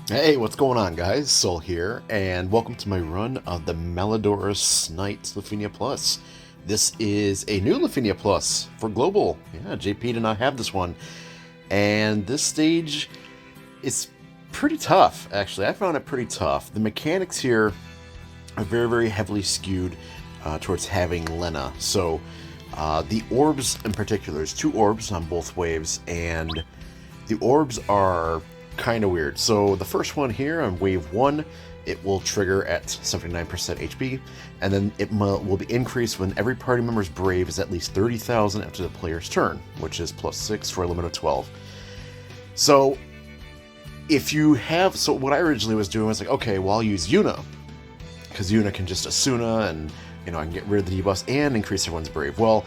Hey, what's going on, guys? Soul here, and welcome to my run of the Malodorous Knight Lufenia Plus. This is a new Lufenia Plus for Global. Yeah, JP did not have this one. And this stage is pretty tough, actually. I found it pretty tough. The mechanics here are very, very heavily skewed towards having Lena. So, the orbs in particular, there's two orbs on both waves, and the orbs are kind of weird. So the first one here on wave 1, it will trigger at 79% HP, and then it will be increased when every party member's brave is at least 30,000 after the player's turn, which is plus 6 for a limit of 12. So if you have, so what I originally was doing was like, okay, well, I'll use Yuna, because Yuna can just Asuna, and I can get rid of the debuffs and increase everyone's brave. Well,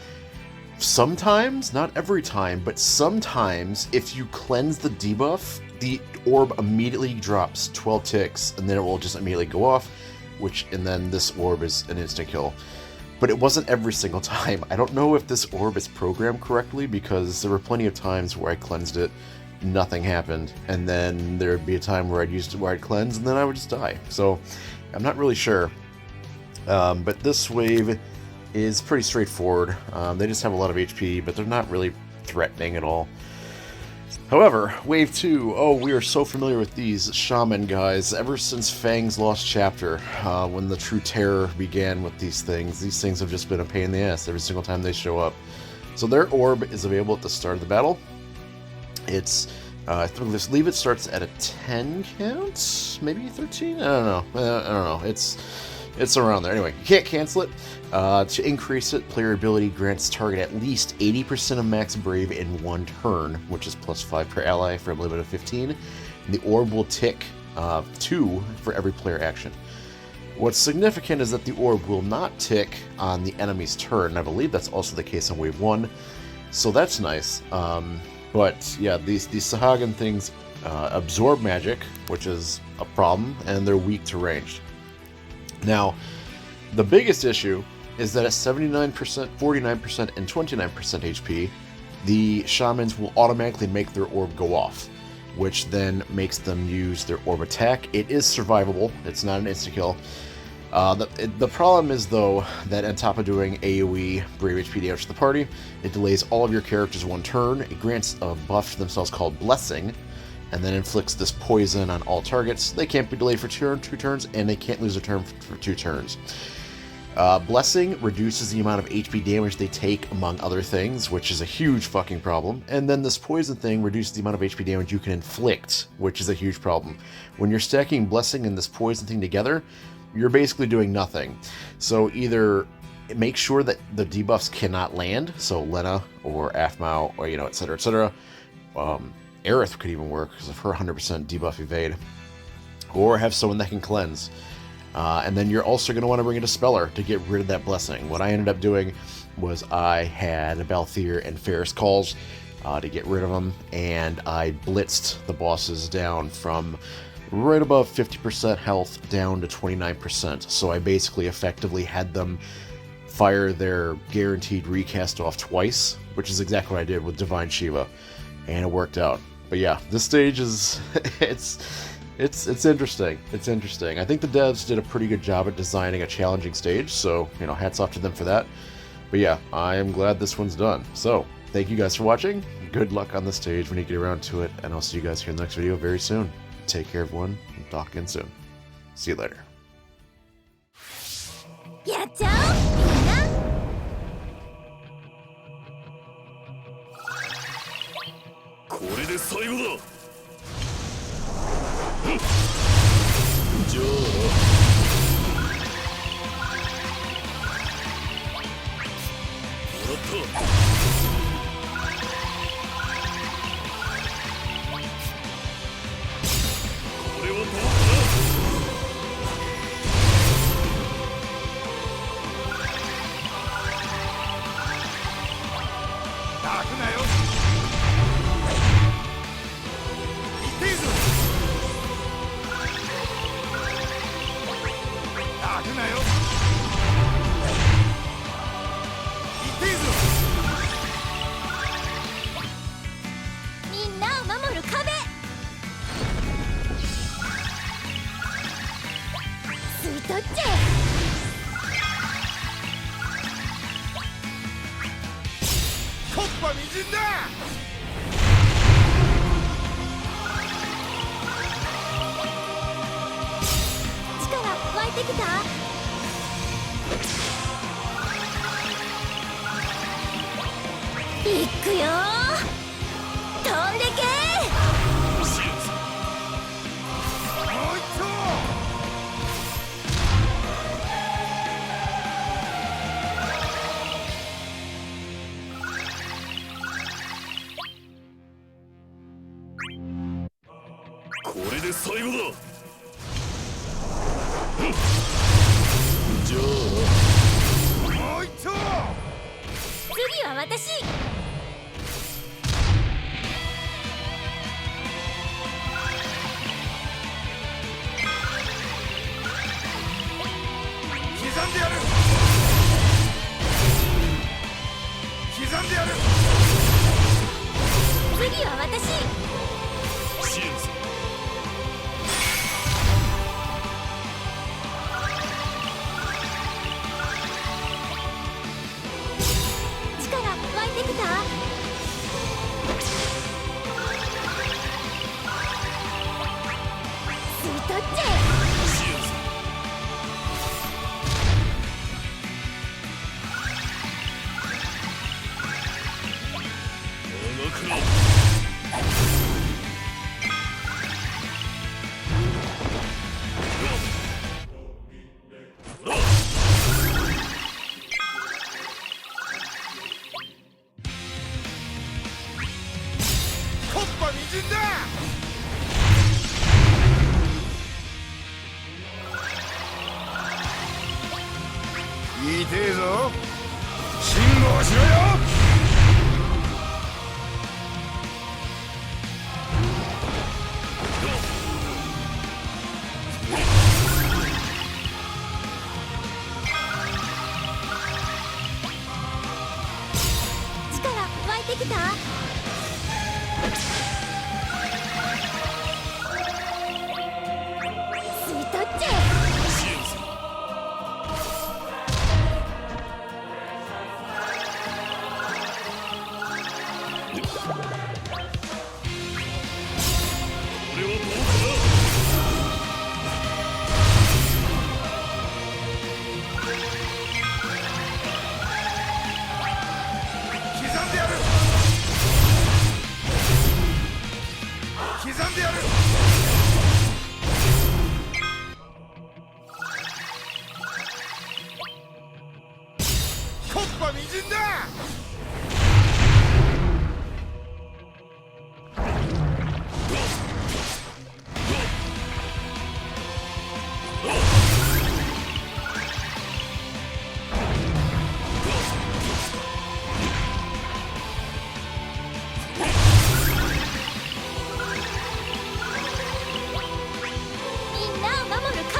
sometimes, not every time, but sometimes if you cleanse the debuff, the orb immediately drops 12 ticks, and then it will just immediately go off, and then this orb is an instant kill. But it wasn't every single time. I don't know if this orb is programmed correctly, because there were plenty of times where I cleansed it, nothing happened, and then there would be a time where I'd cleanse, and then I would just die. So I'm not really sure. But this wave is pretty straightforward. They just have a lot of HP, but they're not really threatening at all. However, Wave 2, we are so familiar with these Shaman guys ever since Fang's Lost Chapter, when the true terror began with these things have just been a pain in the ass every single time they show up. So their orb is available at the start of the battle. It's, I believe it starts at a 10 count? Maybe 13? I don't know. It's around there. Anyway, you can't cancel it. To increase it, player ability grants target at least 80% of max brave in one turn, which is plus 5 per ally for a limit of 15. And the orb will tick 2 for every player action. What's significant is that the orb will not tick on the enemy's turn, and I believe that's also the case on wave 1. So that's nice. But yeah, these Sahagan things absorb magic, which is a problem, and they're weak to ranged. Now, the biggest issue is that at 79%, 49%, and 29% HP, the Shamans will automatically make their orb go off, which then makes them use their orb attack. It is survivable. It's not an insta-kill. The problem is, though, that on top of doing AoE brave HP damage to the party, it delays all of your characters one turn. It grants a buff to themselves called Blessing, and then inflicts this poison on all targets. They can't be delayed for 2 turns, and they can't lose a turn for 2 turns. Blessing reduces the amount of HP damage they take, among other things, which is a huge fucking problem. And then this poison thing reduces the amount of HP damage you can inflict, which is a huge problem. When you're stacking Blessing and this poison thing together, you're basically doing nothing. So either make sure that the debuffs cannot land, so Lena or Aphmau or etc, etc. Aerith could even work because of her 100% debuff evade, or have someone that can cleanse. And then you're also going to want to bring a Dispeller to get rid of that Blessing. What I ended up doing was I had Balthier and Ferris Calls to get rid of them, and I blitzed the bosses down from right above 50% health down to 29%. So I basically effectively had them fire their guaranteed recast off twice, which is exactly what I did with Divine Shiva, and it worked out. But yeah, this stage is it's interesting. It's interesting. I think the devs did a pretty good job at designing a challenging stage, so hats off to them for that. But yeah, I am glad this one's done. So thank you guys for watching. Good luck on the stage when you get around to it, and I'll see you guys here in the next video very soon. Take care, everyone, and talk again soon. See you later. やっちゃおうみんな。これで最後だ。じゃあな。もらった。これはどうかな。泣くなよ。痛いぞ。泣くなよ。痛いぞ。っちコッパみじんだ。力湧いてきた。いくよー、飛んでけシエス。もう一丁。これで最後だ。じゃあもう一丁。次は私。刻んでやる。刻んでやる。次は私。シエス。力湧いてきた。吸い取っちゃえ。シエス。長くな。コッパみじんだ。いいてえぞ。辛抱しろよ。力湧いてきた。吸い取っちゃえ。シエス。これはどうかな。刻んでやる。刻んでやる。コッパみじんだ。みんなを守る壁。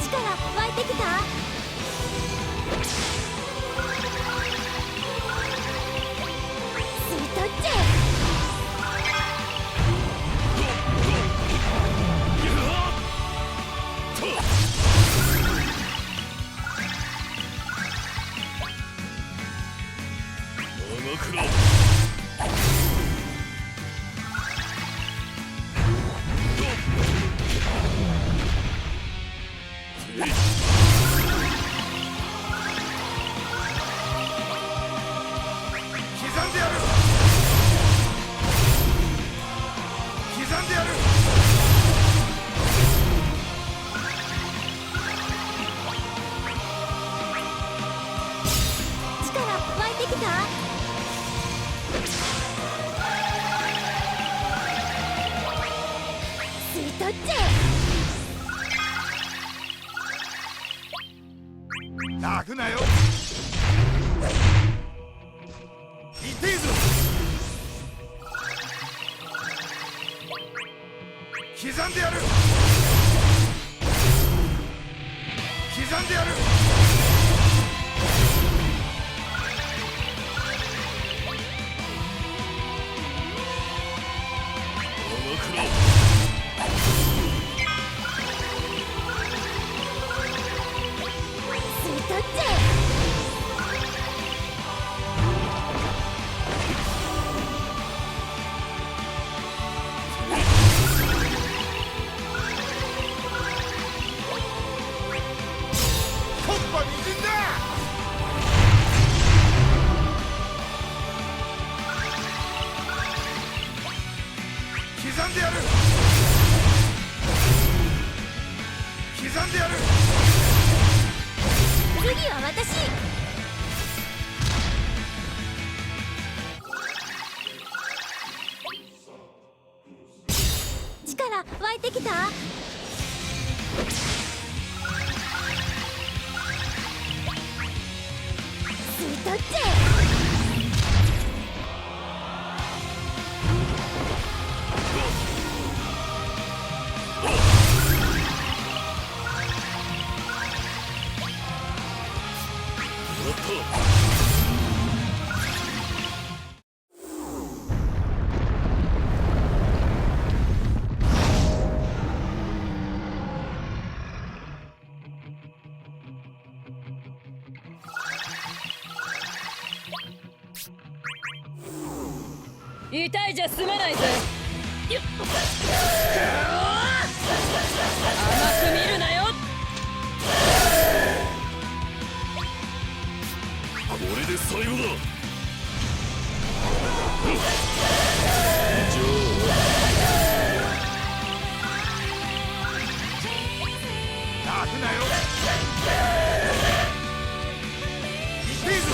力湧いてきた。吸い取っちゃえ。長くな。刻んでやる。刻んでやる。力湧いてきた。吸い取っちゃえ。泣くなよ。痛えぞ。刻んでやる。刻んでやる。湧いてきた。スイートチェ。痛いじゃ済まないぜ。甘く見るなよ。これで最後だ。泣くなよ。痛いぞ。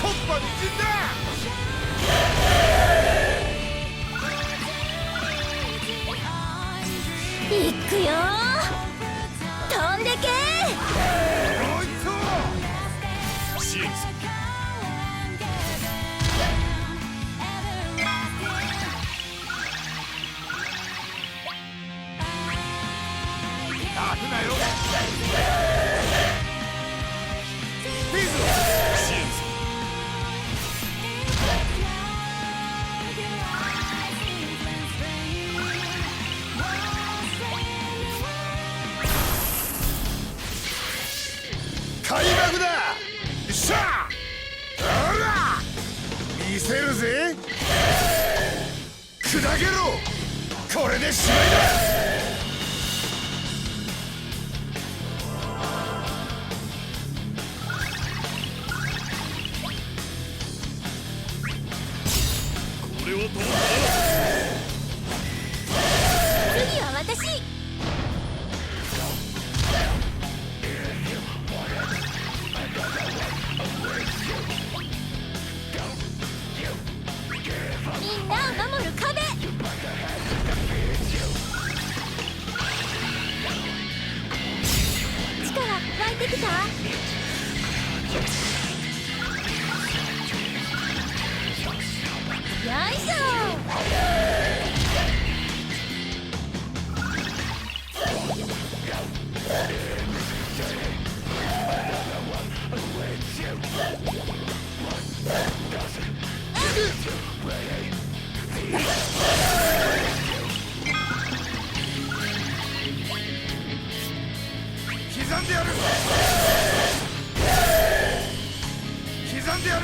コッパに死んだ。いくよー、飛んでけもう一頭。シーズ。泣くなよ。痛いぞ。シーズ。開幕だ。よっしゃ。ほら見せるぜ。砕けろ。これでしまいだ。これはどうだ。次は私。みんなを守る壁。力湧いてきた。よいしょ。刻んでやる。刻んでやる。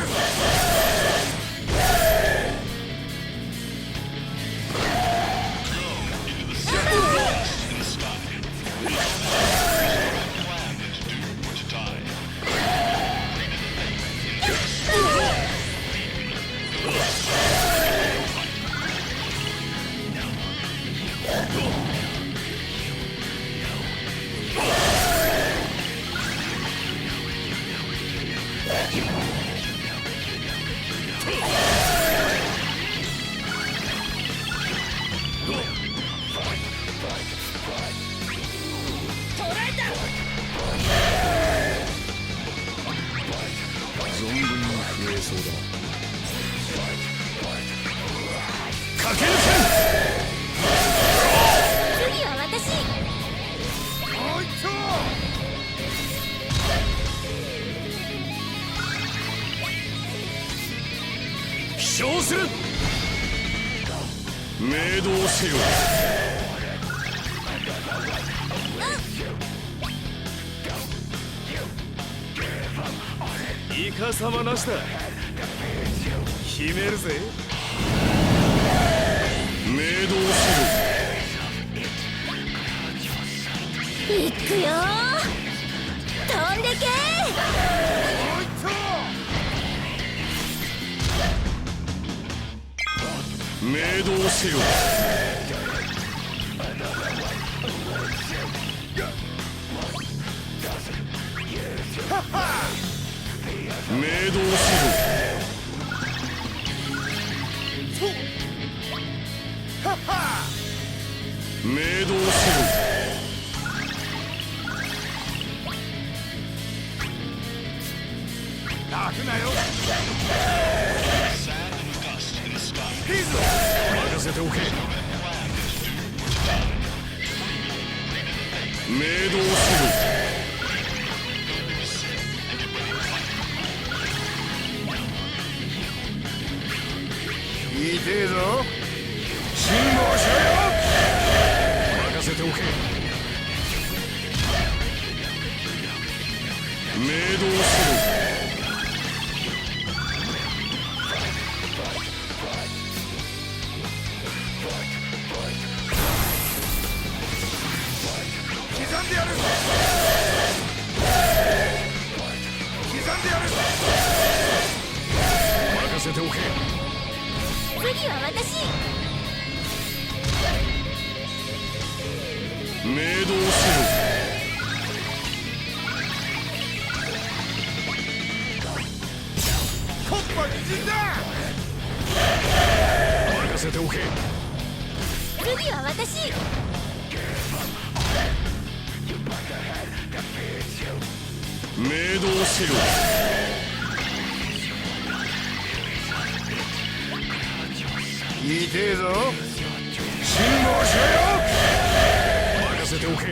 存分に食えそうだ。駆け抜次は私。け。もう一丁。飛翔する。命導せよ。イカサマなしだ。秘めるぜ。命導せよ。いくよー、飛んでけ。もう一頭。命導せよ。命導せよ。明動せよ。泣くなよ。いいぞ。任せておけ。明動せよ。いてえぞ。辛抱しろよ。任せておけ。明動せよ。刻んでやる。刻んでやる。任せておけ。次は私。明動せよ。コッパ人だ。任せておけ。次は私。明動せよ。いてえぞ。辛抱しろよ。任せておけ。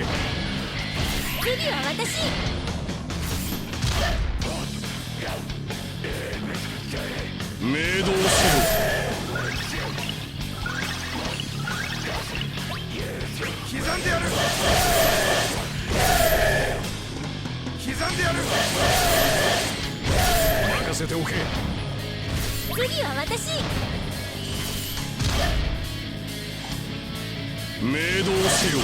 次は私。明動せよ。刻んでやる。刻んでやる。任せておけ。次は私。明動せよ。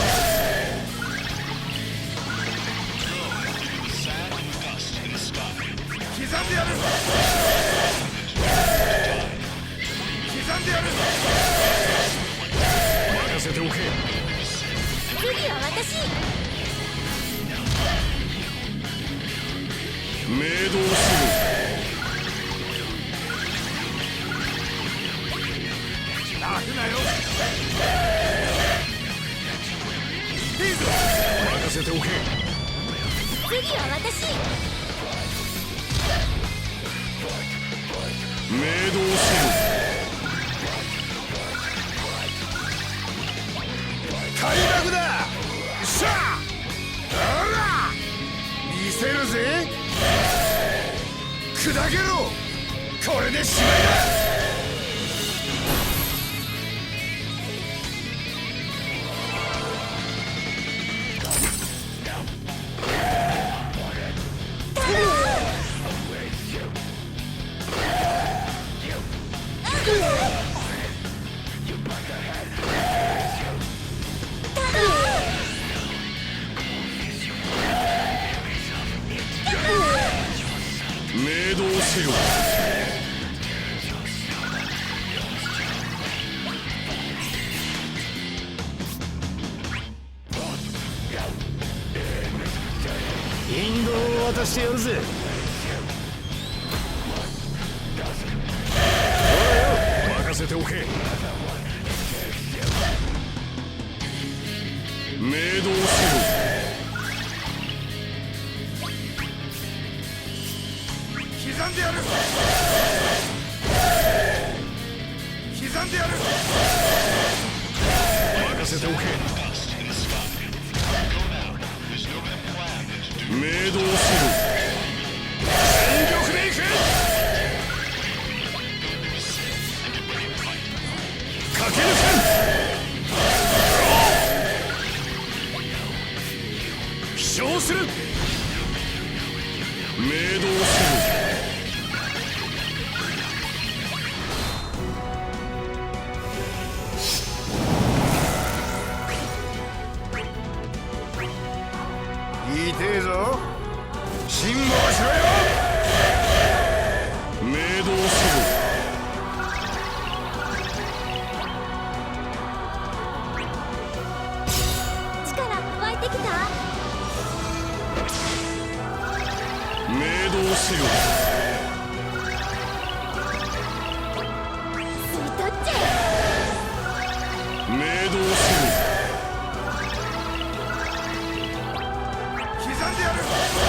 刻んでやる。刻んでやる。任せておけ。次は私。明動せよ。泣くなよ。いいぞ。任せておけ。次は私。明動せよ。開幕だ。さあ、ほら見せるぜ。砕けろ。これでしまいだ。明動せよ。引導を渡してやるぜ。ほらよ、任せておけ。明動せよ。刻んでやる。刻んでやる。任せておけ。明動せよ。全力でいく。駆け抜け。飛翔する。明動せよ。いてえぞ。辛抱しろよ。明動せよ。力湧いてきた。明動せよ。吸い取っちゃえ。明んでやる。